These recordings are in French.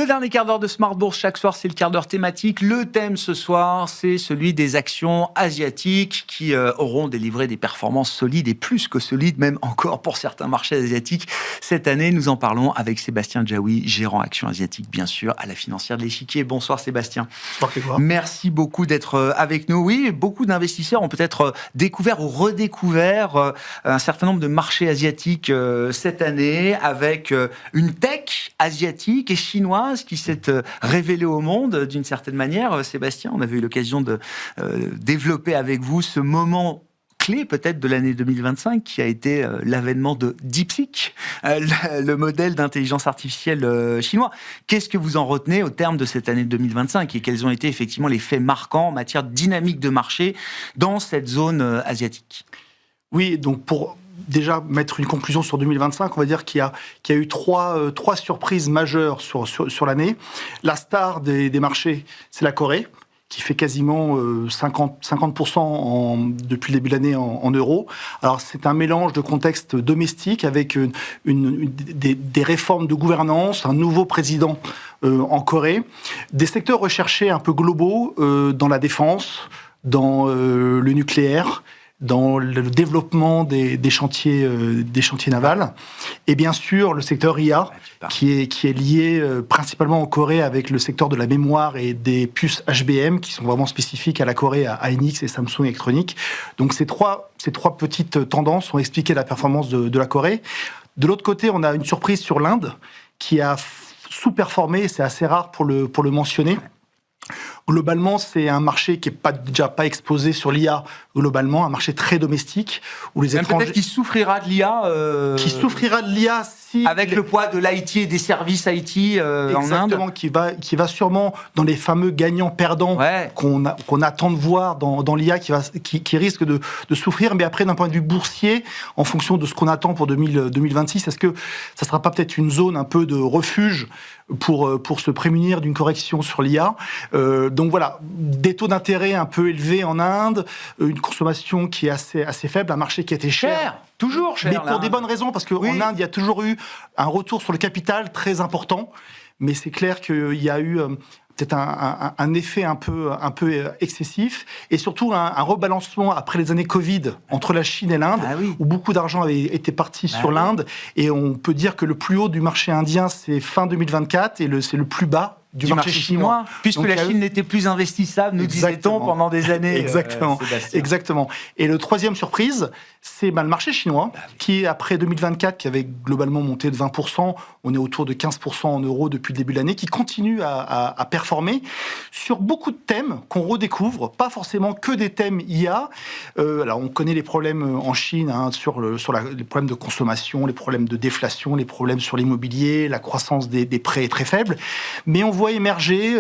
Le dernier quart d'heure de Smart Bourse, chaque soir, c'est le quart d'heure thématique. Le thème ce soir, c'est celui des actions asiatiques qui auront délivré des performances solides et plus que solides, même encore pour certains marchés asiatiques. Cette année, nous en parlons avec Sébastien Djaoui, gérant actions asiatiques, bien sûr, à la financière de l'Échiquier. Bonsoir Sébastien. Bonsoir Grégoire. Merci beaucoup d'être avec nous. Oui, beaucoup d'investisseurs ont peut-être découvert ou redécouvert un certain nombre de marchés asiatiques cette année, avec une tech asiatique et chinoise qui s'est révélée au monde d'une certaine manière. Sébastien, on avait eu l'occasion de développer avec vous ce moment clé peut-être de l'année 2025 qui a été l'avènement de DeepSeek, le modèle d'intelligence artificielle chinois. Qu'est-ce que vous en retenez au terme de cette année 2025 et quels ont été effectivement les faits marquants en matière de dynamique de marché dans cette zone asiatique ? Oui, donc pour déjà mettre une conclusion sur 2025, on va dire qu'il y a eu trois surprises majeures sur l'année. La star des marchés, c'est la Corée, qui fait quasiment 50% depuis le début de l'année en euros. Alors, c'est un mélange de contexte domestique avec des réformes de gouvernance, un nouveau président en Corée, des secteurs recherchés un peu globaux dans la défense, dans le nucléaire, dans le développement des chantiers navals, et bien sûr le secteur IA, qui est lié principalement en Corée avec le secteur de la mémoire et des puces HBM, qui sont vraiment spécifiques à la Corée, à Hynix et Samsung Electronics. Donc ces trois petites tendances ont expliqué la performance de la Corée. De l'autre côté, on a une surprise sur l'Inde, qui a sous-performé, c'est assez rare pour le mentionner. Globalement, c'est un marché qui n'est déjà pas exposé sur l'IA, globalement, un marché très domestique, où les étrangers... Peut-être qu'il souffrira de l'IA... Qui souffrira de l'IA si... Avec le poids de l'IT et des services IT en Inde. Exactement, qui va sûrement dans les fameux gagnants-perdants qu'on attend de voir dans l'IA, qui risque de souffrir. Mais après, d'un point de vue boursier, en fonction de ce qu'on attend pour 2026, est-ce que ça ne sera pas peut-être une zone un peu de refuge pour se prémunir d'une correction sur l'IA. Donc voilà, des taux d'intérêt un peu élevés en Inde, une consommation qui est assez faible, un marché qui était cher. Toujours cher. Mais pour des bonnes raisons, parce qu'en Inde, il y a toujours eu un retour sur le capital très important. Mais c'est clair qu'il y a eu peut-être un effet un peu excessif, et surtout un rebalancement après les années Covid entre la Chine et l'Inde, où beaucoup d'argent avait été parti sur l'Inde, et on peut dire que le plus haut du marché indien, c'est fin 2024, et c'est le plus bas du marché chinois. Puisque donc, la Chine n'était plus investissable, nous disait-on pendant des années. Exactement. Et le troisième surprise, c'est le marché chinois, qui, après 2024, qui avait globalement monté de 20%, on est autour de 15% en euros depuis le début de l'année, qui continue à performer sur beaucoup de thèmes qu'on redécouvre, pas forcément que des thèmes IA. Alors, on connaît les problèmes en Chine, sur les problèmes de consommation, les problèmes de déflation, les problèmes sur l'immobilier, la croissance des prêts est très faible, mais on voit émerger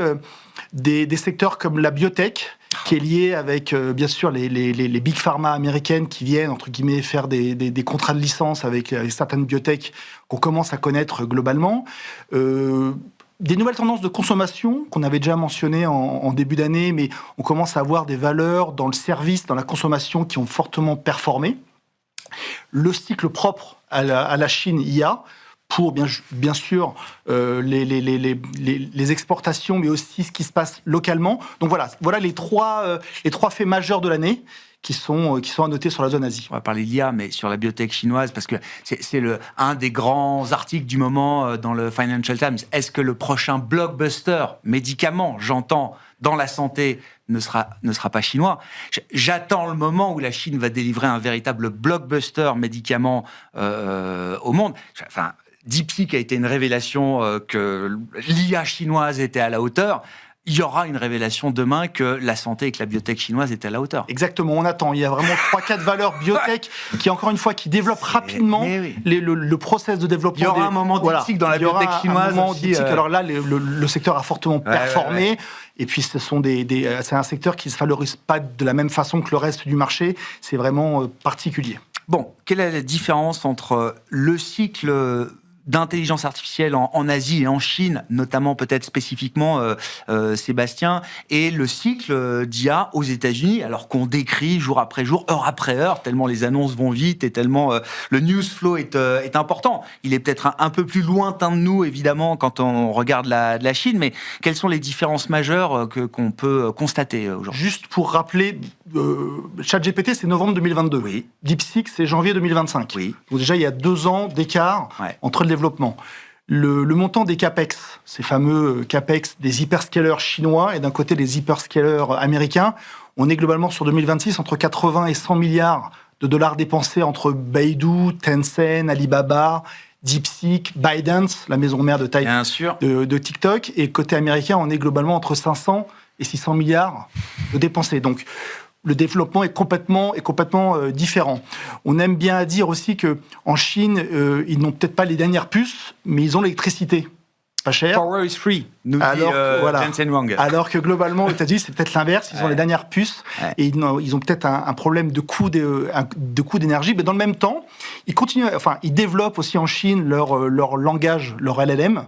des secteurs comme la biotech, qui est lié avec, bien sûr, les big pharma américaines qui viennent, entre guillemets, faire des contrats de licence avec certaines biotech qu'on commence à connaître globalement. Des nouvelles tendances de consommation qu'on avait déjà mentionnées en début d'année, mais on commence à avoir des valeurs dans le service, dans la consommation qui ont fortement performé. Le cycle propre à la Chine IA, pour bien sûr les exportations, mais aussi ce qui se passe localement. Donc voilà les trois faits majeurs de l'année qui sont à noter sur la zone Asie. On va parler de l'IA, mais sur la biotech chinoise, parce que c'est un des grands articles du moment dans le Financial Times. Est-ce que le prochain blockbuster médicament, j'entends, dans la santé, ne sera pas chinois? J'attends le moment où la Chine va délivrer un véritable blockbuster médicament au monde. Enfin, DeepSeek a été une révélation que l'IA chinoise était à la hauteur. Il y aura une révélation demain que la santé et que la biotech chinoise étaient à la hauteur. Exactement, on attend. Il y a vraiment 3-4 valeurs biotech qui, encore une fois, qui développent rapidement le process de développement. Il y aura un moment DeepSeek dans la biotech chinoise. Alors là, le secteur a fortement performé. Et puis, c'est un secteur qui ne se valorise pas de la même façon que le reste du marché. C'est vraiment particulier. Bon, quelle est la différence entre le cycle d'intelligence artificielle en Asie et en Chine, notamment peut-être spécifiquement, Sébastien, et le cycle d'IA aux États-Unis, alors qu'on décrit jour après jour, heure après heure, tellement les annonces vont vite et tellement le news flow est important. Il est peut-être un peu plus lointain de nous, évidemment, quand on regarde la Chine, mais quelles sont les différences majeures qu'on peut constater aujourd'hui? Juste pour rappeler, ChatGPT, c'est novembre 2022. Oui. DeepSeek, c'est janvier 2025. Oui. Donc déjà, il y a 2 ans d'écart entre le développement. Le montant des CAPEX, ces fameux CAPEX des hyperscalers chinois et d'un côté des hyperscalers américains, on est globalement sur 2026 entre 80 et 100 milliards de dollars dépensés entre Baidu, Tencent, Alibaba, DeepSeek, ByteDance, la maison mère de de TikTok. Et côté américain, on est globalement entre 500 et 600 milliards de dépensés. Donc, le développement est complètement différent. On aime bien dire aussi qu'en Chine, ils n'ont peut-être pas les dernières puces, mais ils ont l'électricité. Pas cher. Power is free, nous dit Jensen Huang. Alors que globalement, aux États-Unis, c'est peut-être l'inverse. Ils ont les dernières puces et ils ont peut-être un problème de coût d'énergie. Mais dans le même temps, ils développent aussi en Chine leur langage, leur LLM.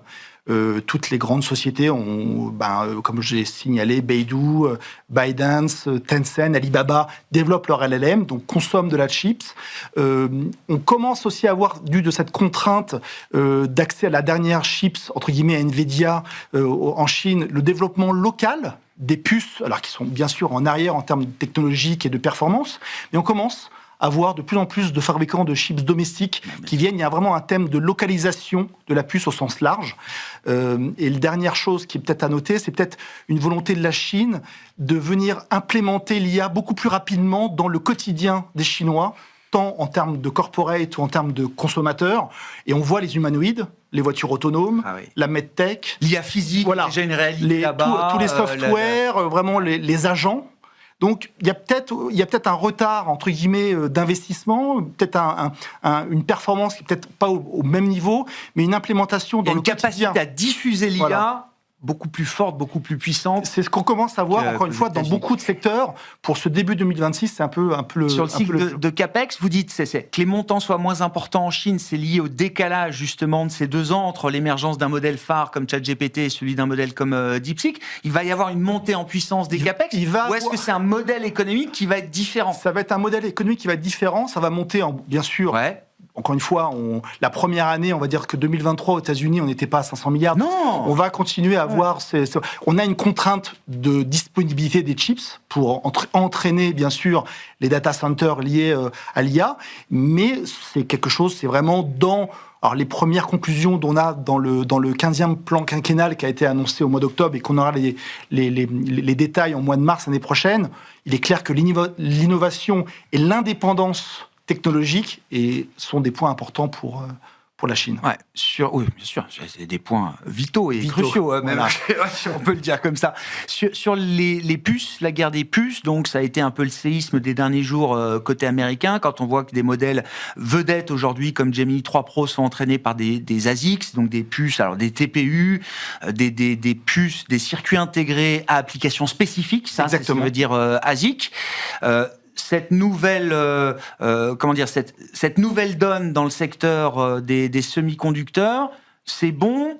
Toutes les grandes sociétés ont, comme j'ai signalé, Baidu, ByteDance, Tencent, Alibaba développent leur LLM, donc consomment de la chips. On commence aussi à avoir, dû de cette contrainte d'accès à la dernière chips, entre guillemets, à Nvidia en Chine, le développement local des puces, alors qui sont bien sûr en arrière en termes technologiques et de performance, mais on commence à voir de plus en plus de fabricants de chips domestiques qui viennent. Il y a vraiment un thème de localisation de la puce au sens large. Et la dernière chose qui est peut-être à noter, c'est peut-être une volonté de la Chine de venir implémenter l'IA beaucoup plus rapidement dans le quotidien des Chinois, tant en termes de corporate ou en termes de consommateurs. Et on voit les humanoïdes, les voitures autonomes, la medtech. L'IA physique, déjà une réalité là-bas. Tous les softwares, vraiment les agents. Donc, il y a peut-être un retard, entre guillemets, d'investissement, peut-être une performance qui n'est peut-être pas au même niveau, mais une implémentation dans le quotidien. Il y a une capacité à diffuser l'IA beaucoup plus forte, beaucoup plus puissante. C'est ce qu'on commence à voir, encore une fois, dans beaucoup de secteurs. Pour ce début 2026, c'est un peu le... Sur le cycle de CAPEX, vous dites que les montants soient moins importants en Chine, c'est lié au décalage, justement, de ces 2 ans entre l'émergence d'un modèle phare comme ChatGPT et celui d'un modèle comme DeepSeek. Il va y avoir une montée en puissance des CAPEX, ou est-ce que c'est un modèle économique qui va être différent? Ça va être un modèle économique qui va être différent, ça va monter, bien sûr... Encore une fois, la première année, on va dire que 2023 aux États-Unis, on n'était pas à 500 milliards. Non. On va continuer à avoir... On a une contrainte de disponibilité des chips pour entraîner, bien sûr, les data centers liés à l'IA, mais c'est quelque chose, c'est vraiment dans... Alors, les premières conclusions qu'on a dans le 15e plan quinquennal qui a été annoncé au mois d'octobre et qu'on aura les détails en mois de mars l'année prochaine, il est clair que l'innovation et l'indépendance technologiques et sont des points importants pour la Chine. Oui, bien sûr, c'est des points vitaux et cruciaux, même, on peut le dire comme ça. Sur les puces, la guerre des puces, donc ça a été un peu le séisme des derniers jours côté américain, quand on voit que des modèles vedettes aujourd'hui comme Gemini 3 Pro sont entraînés par des ASICs, donc des puces, alors des TPU, des puces, des circuits intégrés à applications spécifiques, ça, c'est ce que veut dire ASIC. Cette nouvelle, cette nouvelle donne dans le secteur des semi-conducteurs, c'est bon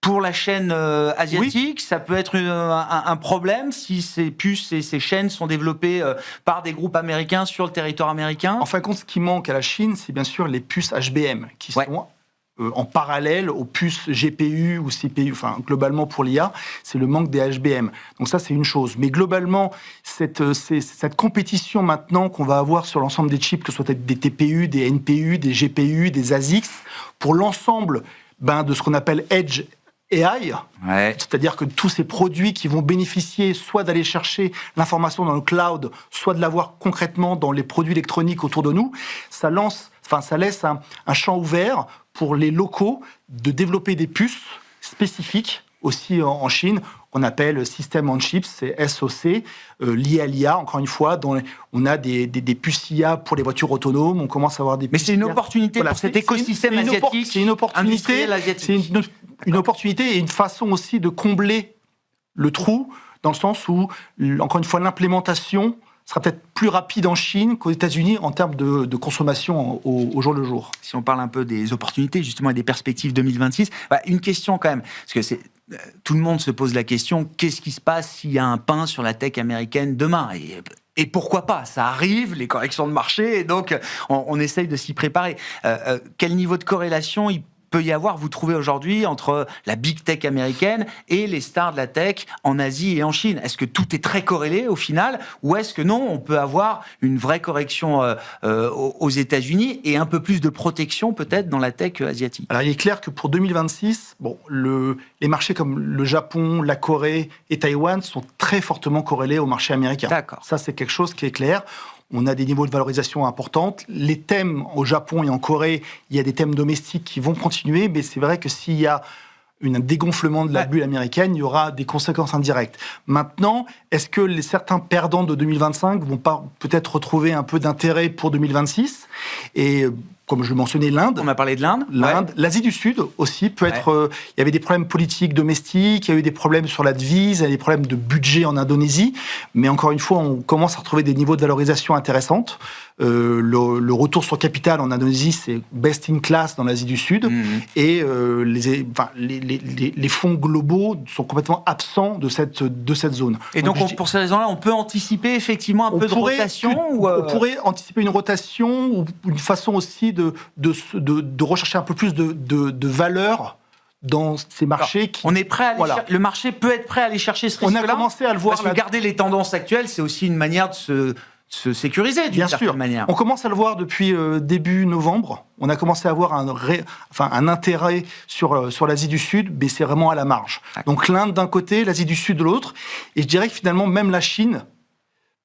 pour la chaîne asiatique. Ça peut être un problème si ces puces et ces chaînes sont développées par des groupes américains sur le territoire américain. En fin de compte, ce qui manque à la Chine, c'est bien sûr les puces HBM qui sont en parallèle aux puces GPU ou CPU, enfin globalement pour l'IA, c'est le manque des HBM. Donc ça, c'est une chose. Mais globalement, cette compétition maintenant qu'on va avoir sur l'ensemble des chips, que ce soit des TPU, des NPU, des GPU, des ASICs, pour l'ensemble de ce qu'on appelle Edge AI, c'est-à-dire que tous ces produits qui vont bénéficier soit d'aller chercher l'information dans le cloud, soit de l'avoir concrètement dans les produits électroniques autour de nous, ça laisse un champ ouvert pour les locaux de développer des puces spécifiques aussi en Chine, qu'on appelle System on Chips, c'est SoC, lié à l'IA, encore une fois, dont on a des puces IA pour les voitures autonomes, on commence à avoir des puces. Mais c'est une opportunité pour cet écosystème asiatique. C'est une opportunité, une opportunité et une façon aussi de combler le trou, dans le sens où, encore une fois, l'implémentation sera peut-être plus rapide en Chine qu'aux États-Unis en termes de consommation au jour le jour. Si on parle un peu des opportunités, justement, et des perspectives 2026, une question quand même, parce que tout le monde se pose la question, qu'est-ce qui se passe s'il y a un pain sur la tech américaine demain ? Et pourquoi pas ? Ça arrive, les corrections de marché, et donc on essaye de s'y préparer. Quel niveau de corrélation il peut y avoir, vous trouvez aujourd'hui, entre la big tech américaine et les stars de la tech en Asie et en Chine ? Est-ce que tout est très corrélé au final, ou est-ce que non, on peut avoir une vraie correction aux États-Unis et un peu plus de protection peut-être dans la tech asiatique ? Alors il est clair que pour 2026, les marchés comme le Japon, la Corée et Taïwan sont très fortement corrélés au marché américain. D'accord. Ça, c'est quelque chose qui est clair. On a des niveaux de valorisation importants. Les thèmes au Japon et en Corée, il y a des thèmes domestiques qui vont continuer, mais c'est vrai que s'il y a un dégonflement de la bulle américaine, il y aura des conséquences indirectes. Maintenant, est-ce que certains perdants de 2025 vont pas peut-être retrouver un peu d'intérêt pour 2026 ? Et comme je le mentionnais, l'Inde. On a parlé de l'Inde. L'Asie du Sud aussi peut être. Il y avait des problèmes politiques domestiques, il y a eu des problèmes sur la devise, il y a des problèmes de budget en Indonésie. Mais encore une fois, on commence à retrouver des niveaux de valorisation intéressantes. Le retour sur capital en Indonésie, c'est best in class dans l'Asie du Sud. Et les fonds globaux sont complètement absents de cette zone. Et donc pour ces raisons-là, on peut anticiper effectivement un peu de rotation On pourrait anticiper une rotation ou une façon aussi de rechercher un peu plus de valeur dans ces marchés. On est prêt à aller le marché peut être prêt à aller chercher ce risque-là. On a commencé à le voir. Parce que garder les tendances actuelles, c'est aussi une manière de se sécuriser d'une certaine manière. On commence à le voir depuis début novembre. On a commencé à avoir un intérêt sur l'Asie du Sud, mais c'est vraiment à la marge. D'accord. Donc l'Inde d'un côté, l'Asie du Sud de l'autre. Et je dirais que finalement, même la Chine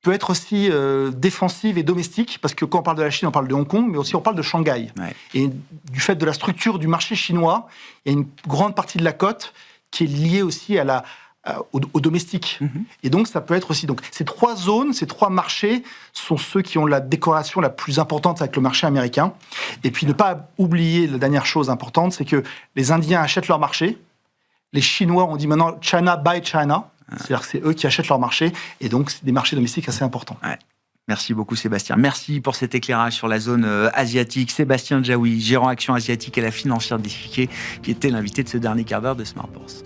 peut être aussi défensive et domestique, parce que quand on parle de la Chine, on parle de Hong Kong, mais aussi on parle de Shanghai. Ouais. Et du fait de la structure du marché chinois, il y a une grande partie de la cote qui est liée aussi au domestique. Et donc, ça peut être aussi... Donc, ces trois zones, ces trois marchés sont ceux qui ont la décoration la plus importante avec le marché américain. Et puis, ne pas oublier la dernière chose importante, c'est que les Indiens achètent leur marché. Les Chinois, on dit maintenant « China buy China ». C'est-à-dire que c'est eux qui achètent leur marché, et donc c'est des marchés domestiques assez importants. Ouais. Merci beaucoup Sébastien. Merci pour cet éclairage sur la zone asiatique. Sébastien Djaoui, gérant action asiatique à la Financière Diversifiée, qui était l'invité de ce dernier quart d'heure de Smart Bourse.